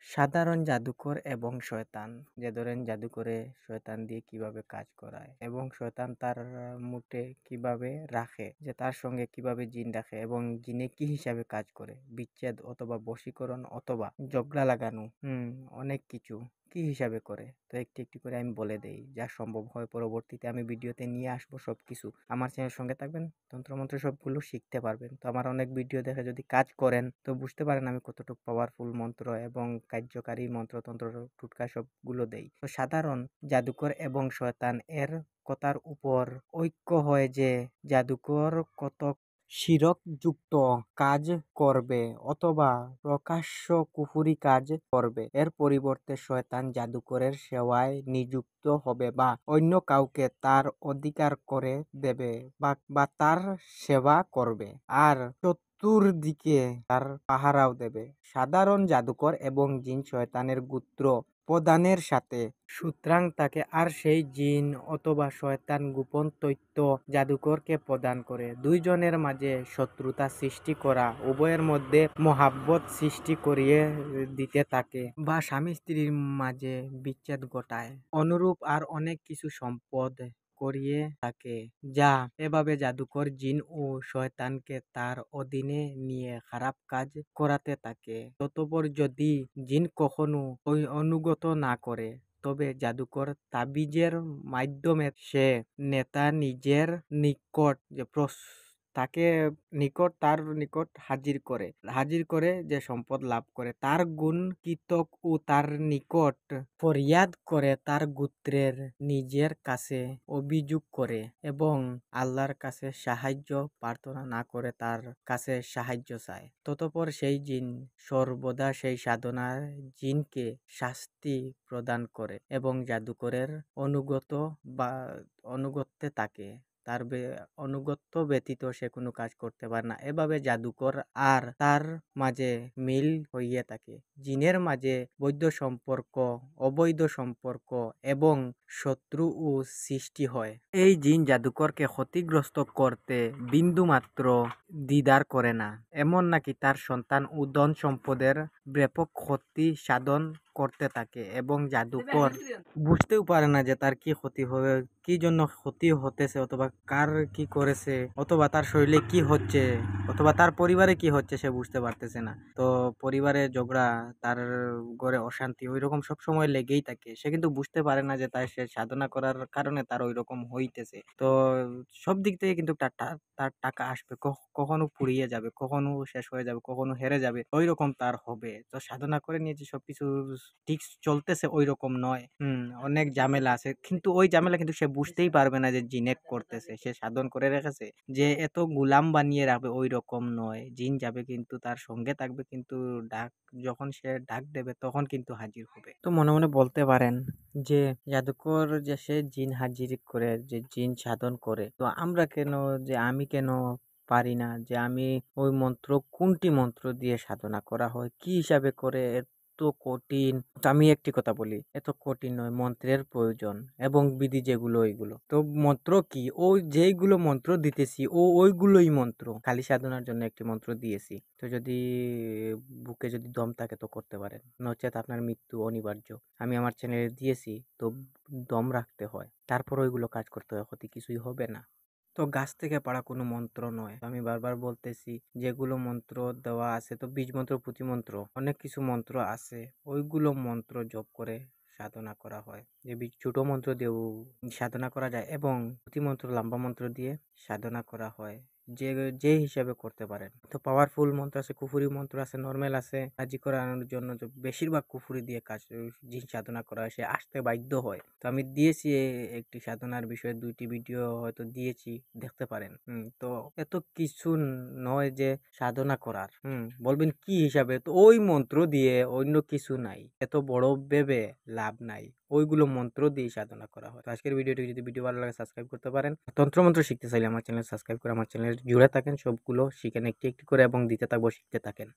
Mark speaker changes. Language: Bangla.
Speaker 1: সাধারণ জাদুকর এবং শয়তান। যে ধরেন জাদুকরে শয়তান দিয়ে কিভাবে কাজ করায় এবং শয়তান তার মুটে কিভাবে রাখে, যে তার সঙ্গে কিভাবে জিন রাখে এবং জিনে কি হিসাবে কাজ করে, বিচ্ছেদ অথবা বশীকরণ অথবা ঝগড়া লাগানো, অনেক কিছু কি হিসাবে করে। তো একটি একটি করে আমি বলে দেই, যা সম্ভব হয় পরবর্তীতে আমি ভিডিওতে নিয়ে আসবো সবকিছু। আমার চ্যানেলের সঙ্গে থাকবেন, তন্ত্রমন্ত্র সবগুলো শিখতে পারবেন। তো আমার অনেক ভিডিও দেখে যদি কাজ করেন তো বুঝতে পারেন আমি কতটুকু পাওয়ারফুল মন্ত্র এবং কার্যকারী মন্ত্রতন্ত্র টুটকা সবগুলো দেই। তো সাধারণ জাদুকর এবং শয়তান এর কথার উপর ঐক্য হয় যে জাদুকর কতক শিরকযুক্ত কাজ করবে অথবা প্রকাশ্য কুফুরি কাজ করবে, এর পরিবর্তে শয়তান জাদুকরের সেবায় নিযুক্ত হবে বা অন্য কাউকে তার অধিকার করে দেবে বা তার সেবা করবে, আর চতুর্দিকে তার পাহারাও দেবে। সাধারণ জাদুকর এবং জিন শয়তানের গোত্র প্রদানের সাথে সুতরাং তাকে, আর সেই জিন অথবা শয়তান গোপন তথ্য জাদুকরকে প্রদান করে দুইজনের মাঝে শত্রুতা সৃষ্টি করা, উভয়ের মধ্যে মহাব্বত সৃষ্টি করিয়ে দিতে থাকে বা স্বামী স্ত্রীর মাঝে বিচ্ছেদ ঘটায়। অনুরূপ আর অনেক কিছু সম্পদ করিয়ে থাকে, যা এভাবে জাদুকর জিন ও শয়তানকে তার অধীনে নিয়ে খারাপ কাজ করাতে থাকে। ততপর যদি জিন কখনো ওই অনুগত না করে, তবে জাদুকর তাবিজের মাধ্যমে সে নেতা নিজের নিকট যে তাকে তার নিকট হাজির করে যে সম্পদ লাভ করে, তার গুণ কীর্তক ও তার নিকট ফরিয়াদ করে, তার গোত্রের নিজের কাছে অভিযোগ করে এবং আল্লাহর কাছে সাহায্য প্রার্থনা না করে তার কাছে সাহায্য চায়। ততপর সেই জিন সর্বদা সেই সাধনার জিনকে শাস্তি প্রদান করে এবং জাদুকরের অনুগত্যে থাকে। তার অনুগত্য ব্যতীত সে কোনো কাজ করতে পারে না। এভাবে জাদুকর আর তার মাঝে মিল হইয়া থাকে। জিনের মাঝে বৈধ সম্পর্ক, অবৈধ সম্পর্ক এবং শত্রু ও সৃষ্টি হয়। এই জিন জাদুকরকে ক্ষতিগ্রস্ত করতে বিন্দুমাত্র দ্বিধার করে না, এমন নাকি তার সন্তান ও ধন সম্পদের ব্যাপক ক্ষতি সাধন করতে থাকে এবং জাদুকর বুঝতেও পারে না যে তার কি ক্ষতি হবে, কি জন্য ক্ষতি হতেছে, অথবা কার কি করেছে, অথবা তার শরীরে কি হচ্ছে, অথবা তার পরিবারে কি হচ্ছে, সে বুঝতে পারতেছে না। তো পরিবারে ঝগড়া, তার ঘরে অশান্তি ওইরকম সব সময় লেগেই থাকে। সে কিন্তু বুঝতে পারে না যে সে সাধনা করার কারণে তার ওইরকম হইতেছে। তো সব দিক থেকে কিন্তু তার টাকা আসবে, কখনো ফুরিয়ে যাবে, কখনো শেষ হয়ে যাবে, কখনো হেরে যাবে, ওইরকম তার হবে। তো সাধনা করে নিয়ে যে সবকিছু ঠিক চলতেছে ওইরকম নয়। অনেক ঝামেলা আছে, কিন্তু ওই ঝামেলা কিন্তু সে বুঝতেই পারবে না যে জিনে করতেছে। সে সাধন করে রেখেছে যে এত গুলাম বানিয়ে রাখবে, ওই রকম নয়। জিন যাবে কিন্তু তার সঙ্গে থাকবে, কিন্তু যখন সে ডাক দেবে তখন কিন্তু হাজির হবে। তো মনে মনে বলতে পারেন যে জাদুকর যে সে জিন হাজির করে, যে জিন সাধন করে, তো আমি কেন পারি না, যে আমি ওই মন্ত্র কোনটি মন্ত্র দিয়ে সাধনা করা হয়, কি হিসাবে করে, এত কঠিন। তো আমি একটি কথা বলি, এত কঠিন নয়, মন্ত্রের প্রয়োজন এবং বিধি যেগুলো ওইগুলো। তো মন্ত্র কি, ওই যেইগুলো মন্ত্র দিতেছি ওইগুলোই মন্ত্র। খালি সাধনার জন্য একটি মন্ত্র দিয়েছি। তো যদি বুকে যদি দম থাকে তো করতে পারেন, নচেত আপনার মৃত্যু অনিবার্য। আমি আমার চ্যানেলে দিয়েছি, তো দম রাখতে হয়, তারপর ওইগুলো কাজ করতে হয়, ক্ষতি কিছুই হবে না। তো গাছ থেকে পাড়া কোনো মন্ত্র নয়। আমি বারবার বলতেছি, যেগুলো মন্ত্র দেওয়া আছে, তো বীজ মন্ত্র, পুঁথি মন্ত্র, অনেক কিছু মন্ত্র আছে, ওইগুলো মন্ত্র জপ করে সাধনা করা হয়। যে ছোট মন্ত্র দিয়েও সাধনা করা যায় এবং পুঁথি মন্ত্র, লম্বা মন্ত্র দিয়ে সাধনা করা হয়, যে যে হিসাবে করতে পারেন। তো পাওয়ারফুল মন্ত্র আছে, কুফুরি মন্ত্র আছে, নর্মাল আছে। কাজী করানোর জন্য তো বেশিরভাগ কুফুরি দিয়ে কাজ জিন সাধনা করা হয়, সে আসতে বাধ্য হয়। তো আমি দিয়েছি একটি সাধনার বিষয়ে 2টি ভিডিও হয়তো দিয়েছি, দেখতে পারেন। তো এত কিছু নয় যে সাধনা করার। বলবেন কি হিসাবে, তো ওই মন্ত্র দিয়ে, অন্য কিছু নাই, এত বড় ভেবে লাভ নাই, ওইগুলো মন্ত্র দিয়ে সাধনা করা হয়। তো আজকের ভিডিওটি যদি ভিডিও ভালো লাগে সাবস্ক্রাইব করতে পারেন। তন্ত্রমন্ত্র শিখতে চাইলে আমার চ্যানেল সাবস্ক্রাইব করে আমার চ্যানেল জুড়ে থাকেন, সবগুলো শিখেন একটি একটি করে এবং দিতে থাকবো, শিখতে থাকেন।